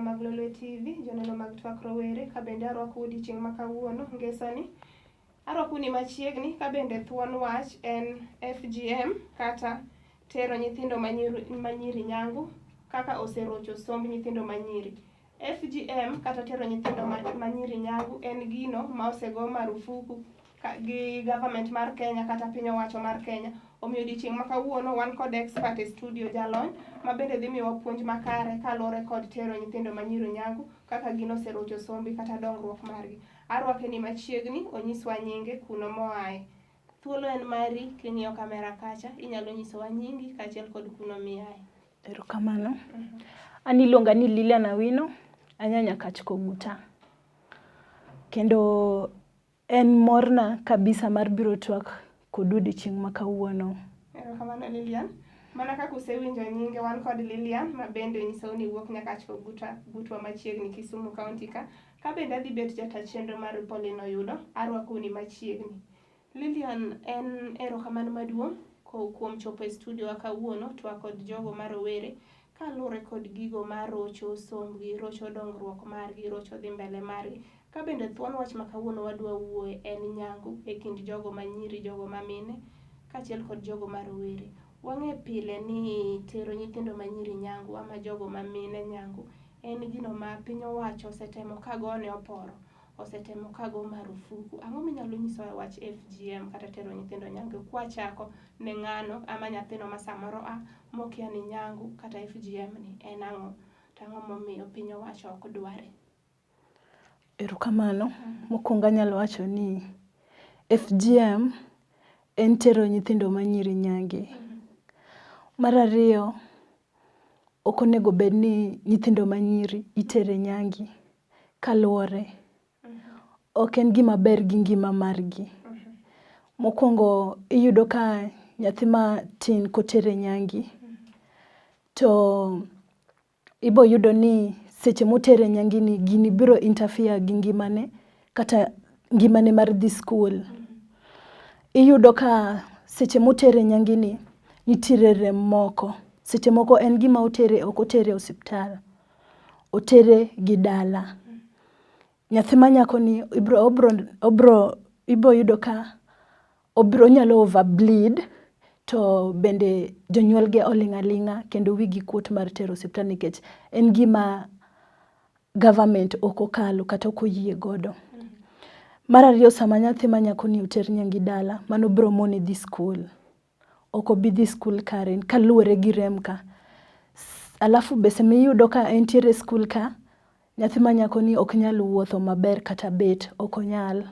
mag Lolwe Tv, joneno mag Twak Rowere, kabende arwako chieng makawuono, Ngeso ni. Arwako ni machiegni, kabende thuon wach en FGM, kata tero nyithindo manyiri nyangu, kaka oserocho somb nyithindo manyiri. FGM, kata tero nyithindo manyiri nyangu, en gino ma osego marufuku gi government mar Kenya kata piny owacho mar Kenya. Omiyo odiochieng' makawuono wan kod expert e studio jalony ma bende dhi miyowa puonj makare kaluwore kod tero nyithindo manyiri nyangu, kaka gino oserocho sombi kata dongruok margi. Arwake ni machiegni, onyiswa nyinge kuno moaye. Thuolo en mari, king'iyo kamera kacha, inyalo nyisowa nyingi kaachiel kod kuno miaye. Erokamano. An iluonga ni Lilian Awino, anyanya kach Koguta. Kendo en morna kabisa mar biro twak kod odiochieng' makawuono. Erokamano Lilian. Mana kaka usewinjo nyinge, wan kod Lilian ma bende onyisou ni wuok nyaka Koguta, butwa machiegni Kisumu County ka. Kabende adhi bet jata chenro mar Pauline Oyudo, arwako ni machiegni. Lilian, en erokamano maduong' kuom chopo e studio kawuono twak kod jogo ma rowere kaluwore kod gigo ma rocho sombgi, rocho dongruok margi, rocho dhi mbele margi. Kabende thuon wach ma kawuono wadwa wuoye en nyangu e kind jogo manyiri, jogo mamine, kaachiel kod jogo ma rowere. Wang'e pile ni tero nyithindo manyiri nyangu ama jogo mamine nyangu en gino ma piny owacho osetemo kagone oporo, osetemo kago marufuku. Ang'o minyalo nyisowa wach FGM kata tero nyithindo nyangu kwachako ne ng'ano ama nyathino ma samoro mokia ni nyangu kata FGM ni en ang'o, tang'o momiyo piny owacho ok dware? Erokamano. Mokwongo anyalo wacho ni FGM en tero nyithindo manyiri nyange. Mar ariyo, ok onego bed ni nyithindo manyiri itere nyangi kaluwore. Ok en gima ber gi ngima margi. Mokwongo iyudo ka nyathi matin kotere nyangi, to ibo yudo ni seche motere nyangi ni gini biro interfere gi ngimane kata ngimane mar dhi skul. Iyudo ka seche motere nyangi ni nitiere rem moko. Seche moko en gima ok otere osiptal, otere gi dala. Nyathi manyako ni ibo yudo ka onyalo overbleed, to bende jonyuolge oling' aling'a kendo wigi kuot mar tero osiptal nikech en gima government ok okalo kata ok oyie godo. Mar ariyo, sama nyathi manyako ni oter nyangi dala, mano biro mone dhi skul. Ok obi dhi skul kare kaluwore gi rem ka. Alafu be iyudo ka entiere skul ka, nyathi manyako ni ok nyal wuotho maber kata bet, ok onyal.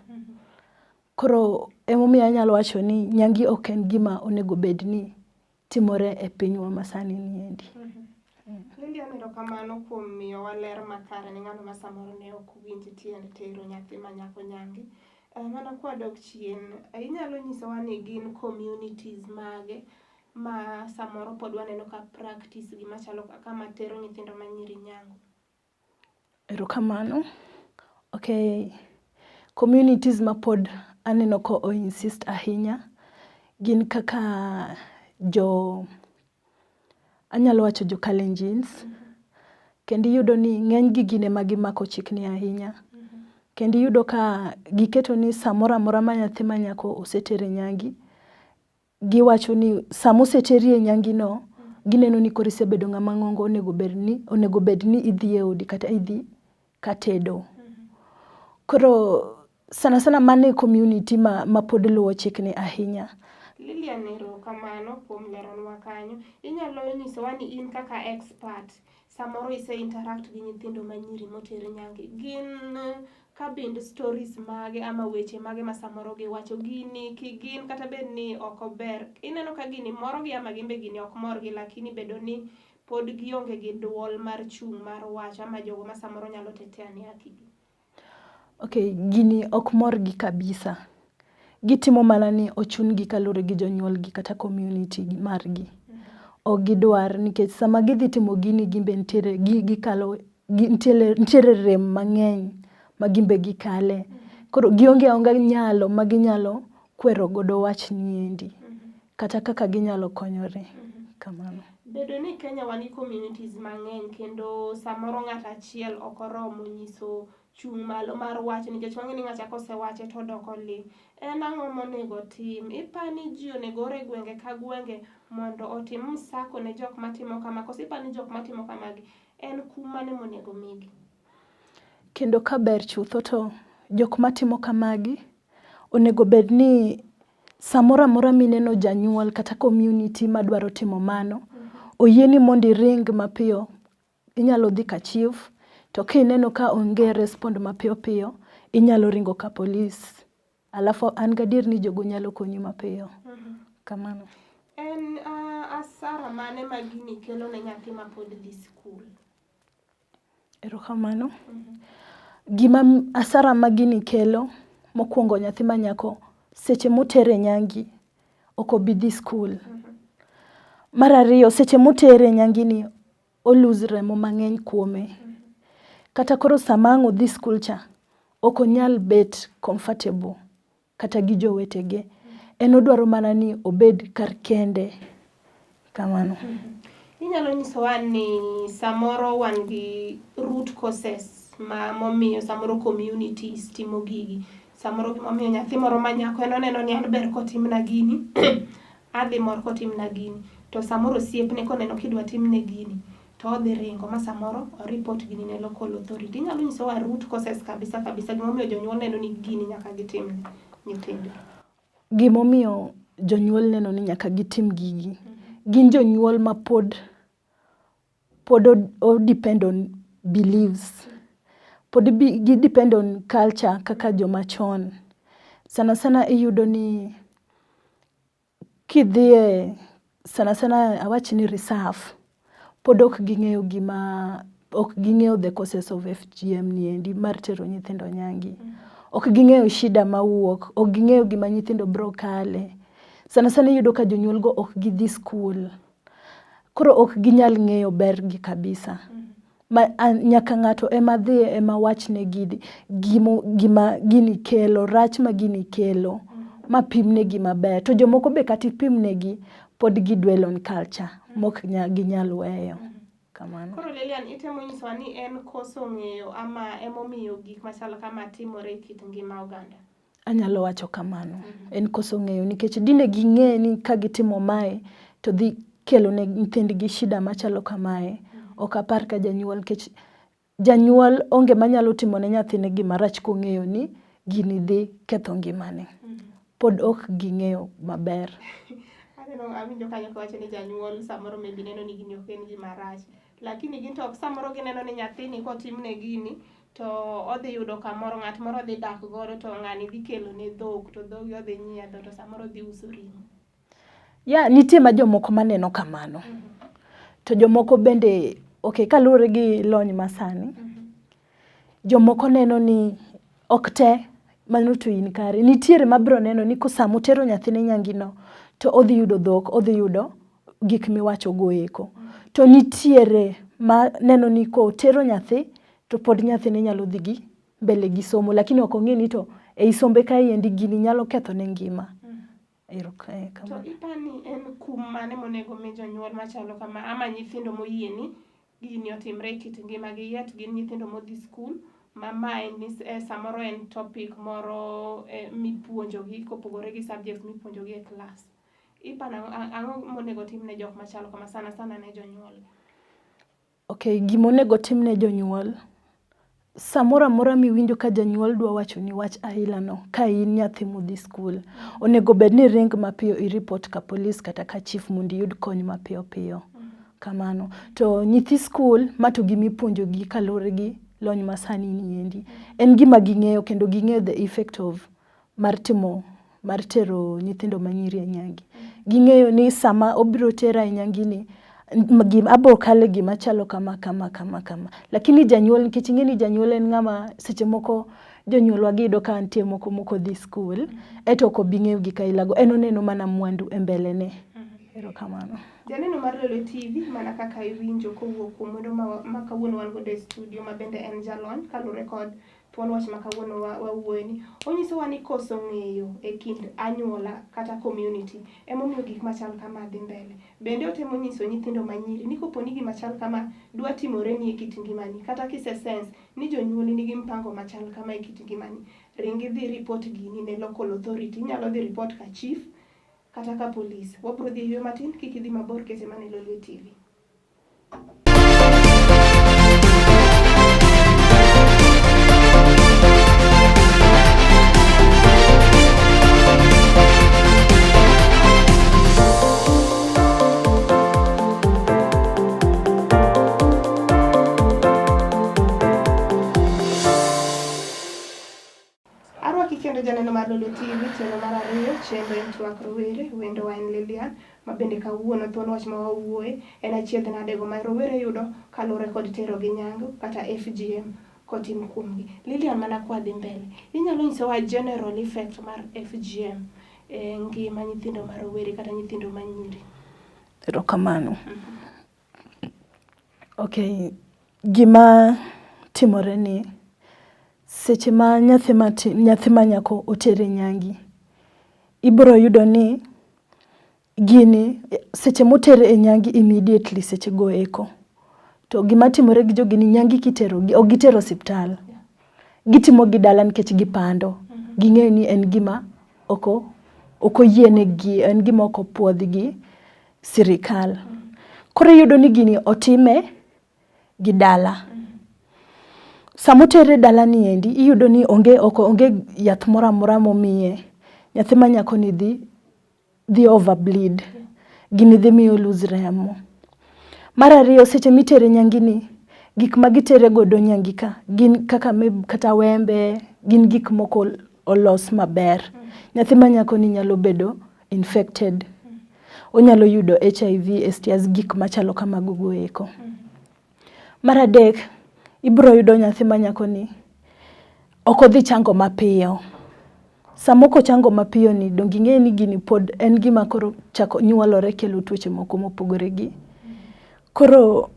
Koro emomiyo anyalo wacho ni nyangi ok en gima onego bed ni timore e pinywa masani niendi. Lilian, erokamano kuom miyowa ler makare ne ng'ano ma samoro ne ok winj tiend tero nyathi manyako nyangi. Mana kwadok chien, inyalo nyisowa ni gin communities mage ma samoro pod waneno ka practice gima chalo kaka tero nyithindo manyiri nyangu? Erokamano. Okay. Communities ma pod aneno ko insist ahinya gin kaka anyalo wacho jo Kalenjins. Kendo iyudo ni ng'eny gi gine ma gimako chikni ahinya. Kendo iyudo ka giketo ni samoro amora ma nyathi manyako osetere nyangi, giwacho ni samoseterie nyangi no, gineno ni koro isebedo ng'ama ng'ongo, onego bed ni idhi e odi kata idhi katedo. Koro sana mane community ma pod luwo chikni ahinya. Lilian, erokamano kuom leronwa kanyo. Inyalo nyisowa ni in kaka expert samoro ise interact gi nyithindo manyiri moter nyangi, gin kabind stories mage ama weche mage ma samoro giwacho gini kigin kata bed ni ok ober, ineno ka gini morogi ama gimbe gini ok morgi, lakini bedo ni pod gionge gi duol mar chung' mar wacho ama jogo ma samoro nyalo tetea ni hakigi? Okay, gini ok morgi kabisa. Gitimo mana ni ochun gi kaluwore gi jonyuolgi kata community margi. Ok gidwar nikech sama gidhi timo gini gimbe nitiere rem mang'eny ma gimbe gikale. Koro gionge nyalo ma ginyalo kwero godo wach niendi kata kaka ginyalo konyore. Kamano. Bedo ni Kenya wan gi communities mang'eny kendo samoro ng'ato achiel ok oromo nyiso chung' malo mar wach nikech wang'e ni ng'acha kosewache to doko ling'. En ang'o monego tim? Ipani ji onego ore gwenge ka gwenge mondo otim msako ne jok matimo kama, koso ipani jok matimo kamagi en kum mane monego migi? Kendo ka ber chutho to jok matimo kamagi onego bed ni samoro amora mineno janyuol kata community madwaro timo mano, oyieni mondo iring mapiyo, inyalo dhi ka chief, to kineno ka onge respond mapiyo piyo, inyalo ringo ka polis. Alafu an gadier ni jogo nyalo konyi mapiyo. Kamano. En asara mane ma gini kelo ne nyathi ma pod dhi skul? Erokamano. Gima asara ma gini kelo, mokwongo nyathi ma nyako, seche motere nyangi, ok obi dhi skul. Mar ariyo, seche motere nyangi ni, o lose remo mang'eny kuome. Kata koro sama ang' odhi skul cha, ok onyal bet comfortable kata gi jowetege. En odwaro mana ni obed kar kende. Kamano. Inyalo nyisowa ni samoro wan gi root causes momiyo samoro communities timo gigi. Samoro gimomiyo nyathi moro manyako en oneno ni an ber kotimna gini, adhi mor kotimna gini. To samoro osiepne koneno kidwa timne gini, to odhi ringo ma samoro report gini ne local authority. Inyalo nyisowa root causes kabisa gimomiyo jonyuol neno ni gini nyaka gitim nyithindo? Gimomiyo jonyuol neno ni nyaka gitim gigi. Gin jonyuol ma pod depend on beliefs. Pod depend on culture kaka joma chon. Sana iyudo ni kidhie sana awach ni reserve, pod ok ging'eyo the causes of FGM niendi mar tero nyithindo nyangi. Ok ging'eyo shida mawuok, ok ging'eyo gima nyithindo bro kale. Sana iyudo ka jonyuol go ok gidhi skul. Koro ok ginyal ng'eyo ber gi kabisa. Nyaka ng'ato ema dhi ema wachne gima gini kelo, rach ma gini kelo, ma pimne gima ber. To jomoko be kati pimnegi pod gidwell on culture, mok ginyal weyo. Kamano. Koro Lilian, itemo nyisowa ni en koso ng'eyo ama emomiyo gik machalo kama timore e kit ngima oganda? Anyalo wacho kamano. En koso ng'eyo nikech dine ging'e ni ka gitimo mae to dhi kelo ne nyithindgi shida machalo kamae. Ok apar ka janyuol, nikech janyuol onge manyalo timo ne nyathine gima rach kong'eyo ni gini dhi ketho ngimane. Pod ok ging'eyo maber. Awinjo kanyo kawacho ni janyuol samoro maybe neno ni gini ok en gima rach. Lakini gin to samoro gineno ni nyathini kotimne gini to odhi yudo kamoro, ng'at moro dhi dak godo to ng'ani dhi kelo ne dhok, to dhogi odhi nyiedho to samoro dhi uso ring'o. Nitie ma jomoko maneno kamano. To jomoko bende, kaluwore gi lony masani, jomoko neno ni ok te, mano to in kare. Nitiere mabro neno ni sama otero nyathine nyangino, to odhi yudo dhok, odhi yudo gik miwacho go eko. To nitiere ma neno ni kotero nyathi, to pod nyathine nyalo dhi gi mbele gi somo, lakini ok ong'e ni to ei sombe ka endi gini nyalo ketho ne ngima. To ipani en kum mane monego mi jonyuol machalo kama, ama nyithindo moyie ni gini otimre e kit ngimagi, yet gin nyithindo modhi skul, mae samoro en topic moro mipuonjogi kopogore gi subjects mipuonjogi e klas. Ipano ang'o monego tim ne jok machalo kama, sana ne jonyuol? Gimonego tim ne jonyuol, samoro amora miwinjo ka janyuol dwa wacho ni wach ailano, ka in nyathi modhi skul, onego bed ni ring mapiyo i report ka polis kata ka chief mondo iyud kony mapiyo piyo. Kamano. To nyithi skul, ma to gimipuonjogi kaluwore gi lony masani niendi, en gima ging'eyo kendo ging'eyo the effect of mar tero nyithindo manyiri e nyangi. Ging'eyo ni sama obiro tera e nyangini, abo kale gima chalo kama. Lakini janyuol, nikech ing'e ni janyuol en ng'ama seche moko jonyuolwa giyudo ka nitie moko dhi skul, eto ok obi ng'eyo gik ailago, en oneno mana mwandu e mbelene. Erokamano. Janeno mar Lolwe TV, mana kaka iwinjo kowuok kuom wendo ma kawuono wan godo e studio, ma bende en jalony kaluwore kod thuon wach ma kawuono wawuoyeni, onyisowa ni koso ng'eyo e kind anyuola kata community emomiyo gik machal kama dhi mbele. Bende otemo nyiso nyithindo manyiri ni kopo ni gima chal kama dwa timore ni e kit ngimani kata kise sense ni jonyuoli nigi mpango machal kama e kit ngimani, ringi dhi report gini ne local authority. Inyalo dhi report ka chief kata ka police. Wabro dhi ywe matin, kik idhi mabor, kete mane Lolwe TV. Kendo janeno mar Lolwe TV, Chenro mar ariyo, Chenro en Twak Rowere, wendo wa en Lilian, ma bende kawuono thuon wach ma wawuoye en achiedh nadego ma rowere yudo kaluwore kod tero gi nyangu kata FGM kotim kuomgi. Lilian, mana kwa dhi mbele, inyalo nyisowa general effect mar FGM e ngima nyithindo ma rowere kata nyithindo manyiri? Erokamano. Okay, gima timore ni seche ma nyathi ma nyako otere nyangi, ibro yudo ni gini seche motere e nyangi immediately seche go eko. To gima timore gi jogi ni nyangi kitero gi ok gitero hospital. Gitimo gi dala nikech gipando. Ging'eyo ni en gima oko yienegi, en gima oko puodhi gi sirikal. Koro yudo ni gini otime gi dala. Samotere dala ni endi, iyudo ni onge yath mora mora momiye. Nyathi ma nyako ni dhi overbleed. Gini dhi miyo lose remo. Mar ariyo, seche mitere nyangi ni, gik ma gitere godo nyangi ka, gin kata wembe, gin gik moko olos maber. Nyathi ma nyako ni nyalo bedo infected. Onyalo yudo HIV, STIs, gik machalo kamago go eko. Mar adek, ibro yudo nyathi ma nyako ni ok odhi chango mapiyo. Samoko chango mapiyo ni dongi ng'e ni gini pod en gima koro chako nyuolore kelo tuoche moko mopogore gi. Koro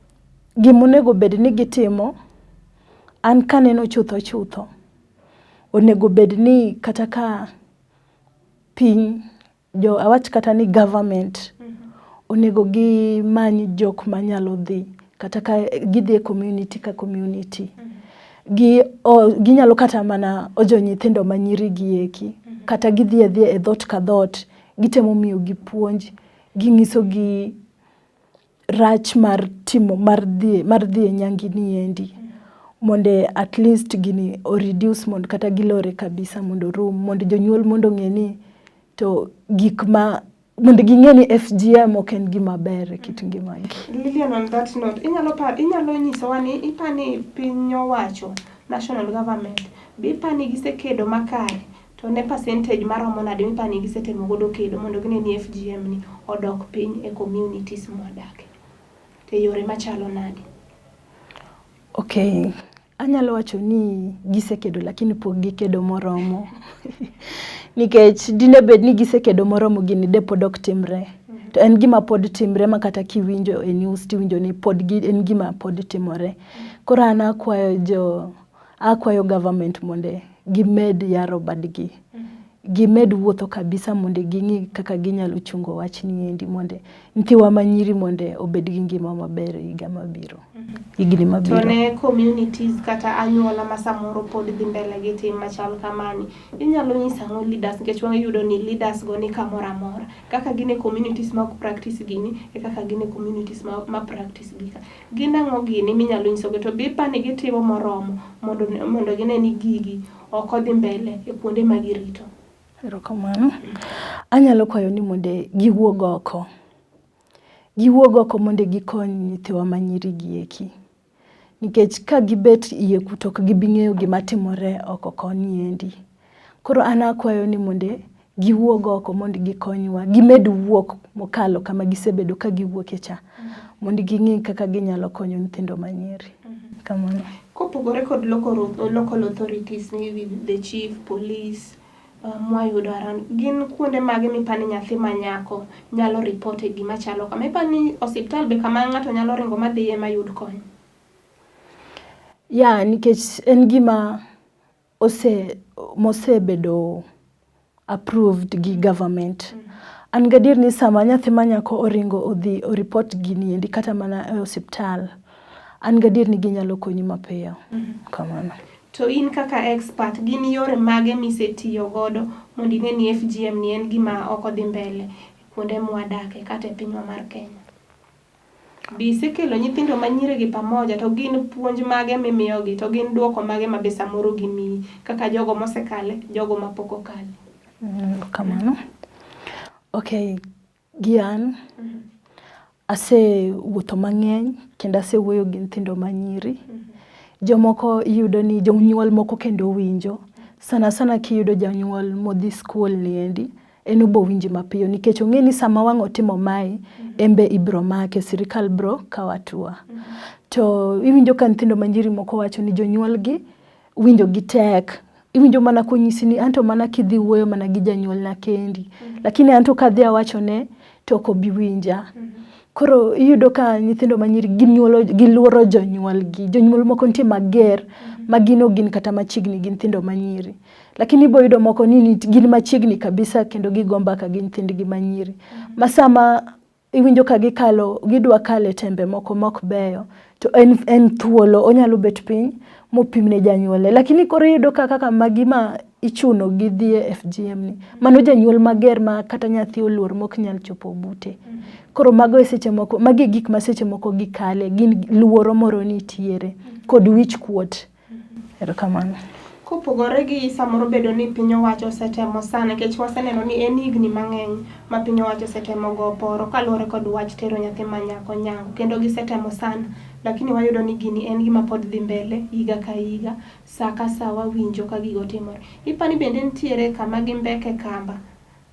gimonego bed ni gitimo, an kaneno chutho. Onego bed ni kata ka piny awach kata ni government onego gi manyi jok manyalo dhi kata ka gidhi e community ka community. Ginyalo kata mana ojo nyithindo manyiri gi eki. Kata gidhi e dhot ka dhot. Gitemo miyo gi puonj. Ging'iso gi rach mar dhi e nyangi ni endi. Monde at least gini o reduce mondo kata gilore kabisa mondo rum. Mondo jonyuol mondo ng'e ni to mondo ging'e ni FGM ok en gima ber e kit ngimagi. Lilian, on that note, inyalo nyisowa ni ipani piny owacho, national government, be ipani gisekedo makare, to ne percentage maromo nade mipani gisetemo godo kedo mondo gine ni FGM ni odok piny e communities mwodake, te yore machalo nade? Okay, anyalo wacho ni gisekedo lakini pok gikedo moromo. Nikech dine bed ni gisekedo moromo gini de pod ok timre. To en gima pod timre ma kata kiwinjo e news tiwinjo ni en gima pod timore. Koro an akwayo government monde gimed yaro badgi. Gimed wuotho kabisa monde ging'i kaka ginyalo chungo wach ni endi monde ntiwa manyiri monde obed gi ngima maber higa mabiro. Higni mabiro. To ne communities kata anyuola ma samoro pod dhi mbele gi tim machal kamani, inyalo nyisa ng'o leaders, nikech wang'e yudo ni leaders go ni kamora mora. Kaka gine communities ma ok practice gini, e kaka gine communities ma practice gika. Gina ng'o gini minyalo nyisogo, to bipa ni gitimo moromo mondo gine ni gigi ok odhi mbele e kuonde ma girito. Erokamano. Anyalo kwayo ni monde giwuog oko. Giwuog oko monde gikony nyithiwa manyiri gi eki. Nikech ka gibet iye kutok gibing'eyo gima timore oko koni endi. Koro an akwayo ni monde giwuog oko monde gikonywa. Gimed wuok mokalo kama gisebedo ka giwuok e cha. Monde ging'i kaka ginyalo konyo nyithindo manyiri. Kamano. Kopogore kod local authorities ni the chief, police, mwayudo around, gin kuonde mage mipani nyathi manyako nyalo ripote gima chalo kama? Mipani hospital be kama ng'ato nyalo ringo madhiye mayud kony? Nikech en gima mosebedo approved gi government. An gadir ni sama nyathi manyako oringo odhi o report gini endi kata mana e hospital, an gadir ni ginyalo konyi mapiyo. Kamano. To in kaka expert, gin yore mage misetiyo godo mondo ine ni FGM ni en gima ok odhi mbele kuonde mwadake kata e pinywa mar Kenya? Bisekelo nyithindo manyiri gi pamoja, to gin puonj mage mimiyogi, to gin duoko mage ma be samoro gimiyi kaka jogo mosekale, jogo mapok okale? Kamano. Okay, gian ase wuotho mang'eny kendo ase wuoyo gi nyithindo manyiri. Jomoko iyudo ni jonyuol moko kendo winjo. Sana kiyudo janyuol modhi school ni endi, en obo winji mapiyo nikech ong'e ni sama wang' otimo mai, embe ibro make, sirikal bro kawatua. To iwinjo ka nyithindo manyiri moko wacho ni jonyuol gi winjo gi tek. Iwinjo mana konyisi ni anto mana kidhi wuoyo mana gi janyuol na kendi. Lakini anto kadhi awacho ne to ok obi winja. Koro iyudo ka nyithindo manyiri giluoro jonyuol gi. Jonyuol moko nitie mager magino gin kata machiegni gi nyithindo manyiri. Lakini ibo yudo moko ni gin machiegni kabisa kendo gigomba ka gi nyithindgi manyiri. Masama iwinjo ka gidwa kale tembe moko mok beyo, to en thuolo, onyalo bet piny mopimne janyuole. Lakini koro iyudo kaka magima ichuno gidhie FGM ni. Mano janyuol mager ma kata nyathi oluor mok nyal chopo bute. Koro mago seche moko, magi gik ma seche moko gikale, gin luoro moro nitiere kod wich kuot. Erokamano. Kopogore gi samoro bedo ni piny owacho osetemo sana, nikech waseneno ni en higni mang'eny ma piny owacho osetemo go poro kaluwore kod wach tero nyathi manyako nyangu, kendo gisetemo sana, lakini wayudo ni gini en gima pod dhi mbele higa ka higa, saa ka saa wawinjo ka gigo timore. Ipani bende nitiere kama gimbeke kamba,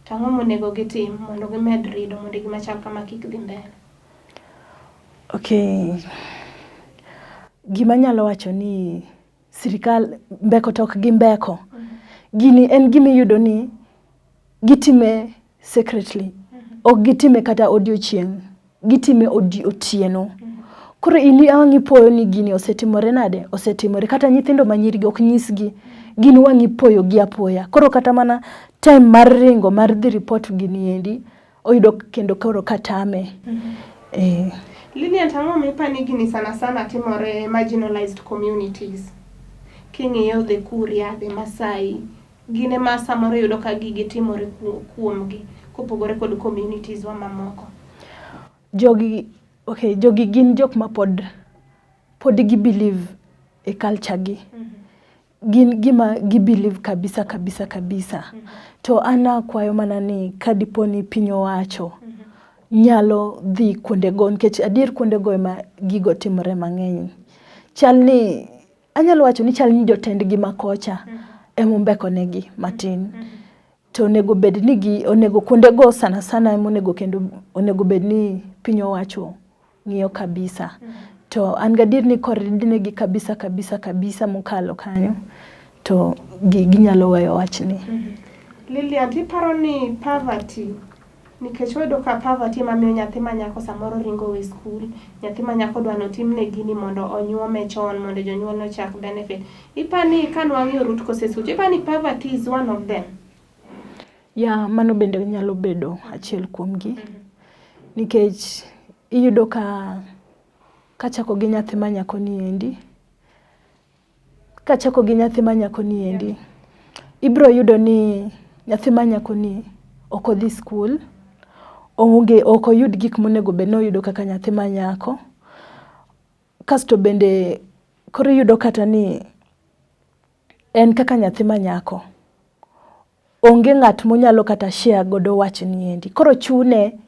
tang'o monego gitim mondo gimed rido mondo gima chal kama kik dhi mbele? Okay, gima nyalo wacho ni sirikal mbeko tok gi mbeko. Gini en gima yudo ni gitime secretly. Ok gitime kata odiochieng'. Gitime otieno. Koro ini awangi poyo ni gini osetimore nade? Osetimore. Kata nyithindo manyiri gi ok nyisgi. Gini wangi poyo gi apoya. Koro kata mana time mar ringo mar dhi report gini endi, oyudo kendo koro katame. Lilian, tang'o mipani gini sana timore marginalized communities. King'iyo the Kuria, the Masai, gine ma samoro yudo ka gigi timore kuomgi kopogore kod communities wa mamoko. Jogi gin jok ma pod gi believe e culture gi. Gin gima gi believe kabisa. To ana kwayo mana ni kadiponi piny owacho nyalo dhi kuonde go, nikech adier kuonde go ema gigo timore mang'eny. Chalni anyalo wacho ni chalni jotendgi makocha emombeko negi matin. To onego bed ni onego kuonde go sana emonego kendo onego bed ni piny owacho ng'iyo kabisa. To an gadir ni koridnegi kabisa mokalo kanyo, to ginyalo weyo wachni. Lilian, tiparo ni poverty, nikech wayudo ka poverty mamiyo nyathi manyako samoro ringo we school, nyathi manyako dwano timne gini mondo onyuome chon mondo jonyuol no chak benefit. Ipani kanwang'iyo root causes, ipani poverty is one of them? Mano bende nyalo bedo achiel kuomgi. Nikech iyudo ka kachako gi nyathi manyako ni endi, ibro yudo ni nyathi manyako ni ok odhi school, ok oyud gik monego bed ni oyudo kaka nyathi manyako. Kasto bende koro yudo kata ni en kaka nyathi manyako, onge ng'at monyalo kata share godo wach ni endi. Koro chune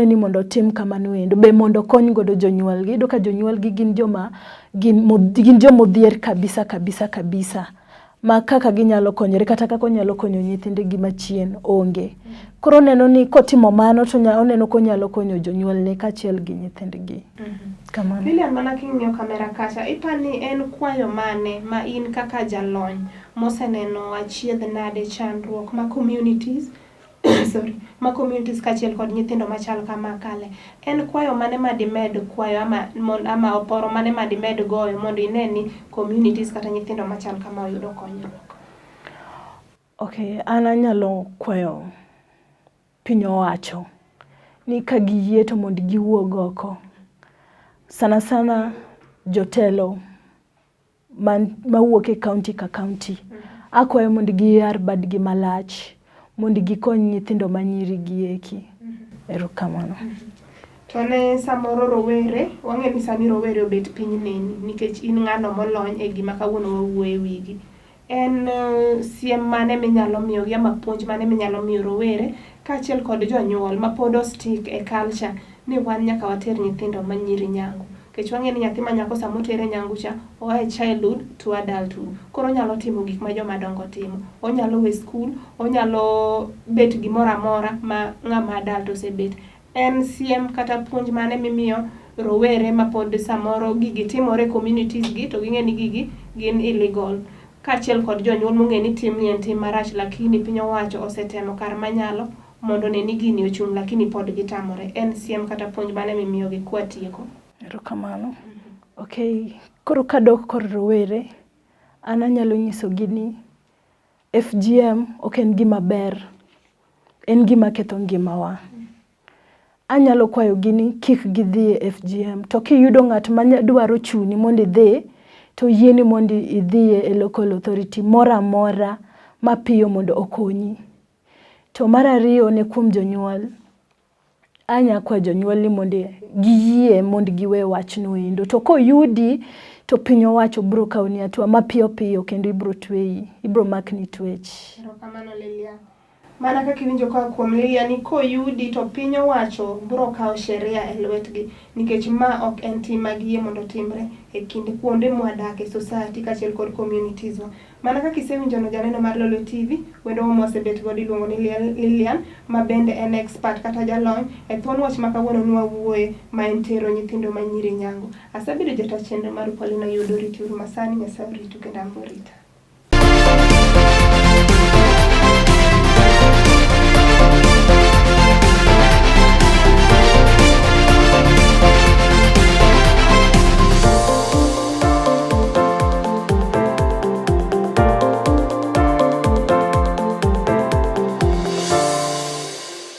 ni mondo tim kamano endo, be mondo kony godo jonyuol gi. Iyudo ka jonyuol gi gin jomodhier kabisa. Ma kaka ginyalo konyore kata kaka onyalo konyo nyithindegi machien onge. Koro neno ni kotimo mano to oneno konyalo konyo jonyuolne kachiel gi nyithindgi. Kamano. Lilian, mana king'iyo kamera kacha, ipani en kwayo mane ma in kaka jalony moseneno achiedh nade chandruok ma communities ma communities kachiel kod nyithindo machal kama kale. En kwayo mane ma dimed kwayo ama oporo mane ma dimed goyo mondo ine ni communities kata nyithindo machal kama oyudo konyruok? Okay, an anyalo kwayo piny owacho ni ka giyie to mondo giwuog oko. Sana sana jotelo mawuok e county ka county. Akwayo mondo giyar badgi malach mondo gikony nyithindo manyiri gieki. Erokamano. To ne samoro rowere, wang'e ni sani rowere obet piny neni nikech in ng'ano molony e gima kawuono wawuoye wigi. En siem mane minyalo miyogi ama puonj mane minyalo miyo rowere kaachiel kod jonyuol ma pod ostik e culture ni wan nyaka water nyithindo manyiri nyangu. Kech wang'e ni nyathi ma nyako sama otere nyangu cha oa childhood to adulthood. Koro onyalo timo gik ma joma dongo timo. Onyalo we skul, onyalo bet gimoro amora ma ng'ama adult osebet. En siem kata puonj mane mimiyo rowere ma pod samoro gigi timore communities gi to ging'e ni gigi gin illegal. Kaachiel kod jonyuol mong'e ni tim ni en tim marach lakini piny owacho osetemo kar manyalo mondo ne ni gini ochung' lakini pod gitamore. En siem kata puonj mane mimiyogi kwa tieko? Erokamano. Okay, koro kadok kor rowere, an anyalo nyisogi ni FGM ok en gima ber, en gima ketho ngimawa. Anyalo kwayogi ni kik gidhi e FGM, to kiyudo ng'at ma dwaro chuni mondo idhi, to yieni mondo idhi e local authority moro amora mapiyo mondo okonyi. To mar ariyo ne kuom jonyuol, anya kwa jonyuol ni mondo giyie mondo giwe wachno endo. To koyudi to piny owacho biro kawoni hatua mapiyo piyo kendo ibiro tweyi, ibiro makni twech. Erokamano Lilian. Mana kaka iwinjo kuom Lilian ni koyudi to piny owacho biro kawo sheria e lwetgi nikech ma ok en tim ma giyie mondo timre e kind kuonde mwadakie society kaachiel kod communities wa. Mana kaka isewinjo no janeno mar Lolwe TV, wendo mosebet godo iluongo ni Lilian ma bende en expert kata jalony e thuon wach ma kawuono nwawuoye ma en tero nyithindo manyiri nyangu. Asebedo jata chenro mar Pauline Oyudo, rito masani Ngeso rito kendo amorita.